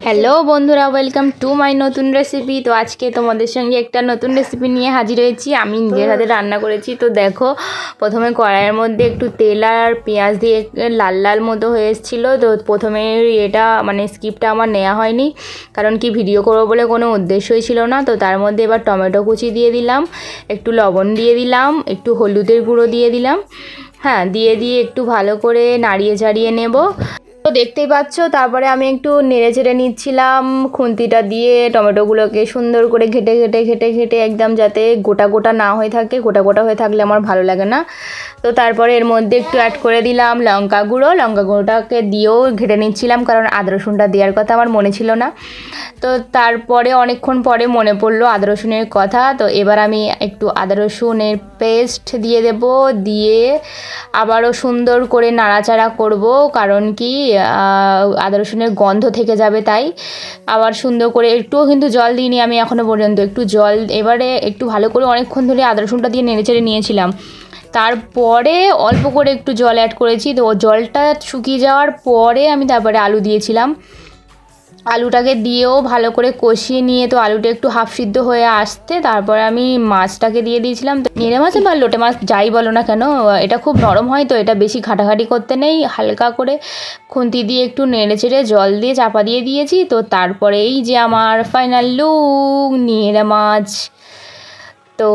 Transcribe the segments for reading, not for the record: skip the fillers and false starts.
Hello বন্ধুরা, welcome to my নতুন recipe. তো আজকে তোমাদের সঙ্গে একটা নতুন রেসিপি নিয়ে হাজির হয়েছি। আমি নিজের হাতে রান্না করেছি। তো দেখো, প্রথমে কড়াইয়ের মধ্যে একটু তেল আর পেঁয়াজ দিয়ে লাল লাল মতো হয়ে এসেছিলো। তো প্রথমে এটা স্কিপটা আমার নেওয়া হয়নি, কারণ কি ভিডিও করবো বলে কোনো উদ্দেশ্যই ছিল না। তো তার মধ্যে এবার টমেটো কুচি দিয়ে দিলাম, একটু লবণ দিয়ে দিলাম, একটু হলুদের গুঁড়ো দিয়ে দিলাম, হ্যাঁ দিয়ে একটু ভালো করে নাড়িয়ে চাড়িয়ে নেব। তো দেখতেই পাচ্ছ, তারপরে আমি একটু নেড়ে চেড়ে নিচ্ছিলাম খুন্তিটা দিয়ে টমেটোগুলোকে সুন্দর করে ঘেটে ঘেটে ঘেটে ঘেটে একদম যাতে গোটা গোটা না হয়ে থাকে। গোটা গোটা হয়ে থাকলে আমার ভালো লাগে না। তো তারপরে এর মধ্যে একটু অ্যাড করে দিলাম লঙ্কা গুঁড়োটাকে দিয়েও ঘেটে নিচ্ছিলাম, কারণ আদা রসুনটা দেওয়ার কথা আমার মনে ছিল না। তো তারপরে অনেকক্ষণ পরে মনে পড়লো আদা রসুনের কথা। তো এবার আমি একটু আদা রসুনের পেস্ট দিয়ে দেব, দিয়ে আবারও সুন্দর করে নাড়াচাড়া করব, কারণ কি আদা রসুনের গন্ধ থেকে যাবে। তাই আবার সুন্দর করে একটুও কিন্তু জল দিইনি আমি এখনও পর্যন্ত। একটু জল এবারে একটু ভালো করে অনেকক্ষণ ধরে আদা রসুনটা দিয়ে নেড়েচেড়ে নিয়েছিলাম। তারপরে অল্প করে একটু জল অ্যাড করেছি। তো জলটা শুকিয়ে যাওয়ার পরে আমি তারপরে আলু দিয়েছিলাম। আলুটাকে দিয়েও ভালো করে কষিয়ে নিয়ে, তো আলুটা একটু হাফ সিদ্ধ হয়ে আসতে তারপরে আমি মাছটাকে দিয়ে দিয়েছিলাম। তো নেড়ে মাছ বা লোটে মাছ যাই বলো না কেন, এটা খুব নরম হয়, তো এটা বেশি ঘাটাঘাটি করতে নেই। হালকা করে খুন্তি দিয়ে একটু নেড়ে চেড়ে জল দিয়ে চাপা দিয়ে দিয়েছি। তো তারপরে এই যে আমার ফাইনাল লুক নেড়ে মাছ। তো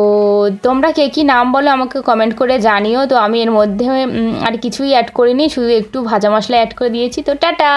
তোমরা কে কী নাম বলো আমাকে কমেন্ট করে জানিও। তো আমি এর মধ্যে আর কিছুই অ্যাড করিনি, শুধু একটু ভাজা মশলা অ্যাড করে দিয়েছি। তো টাটা।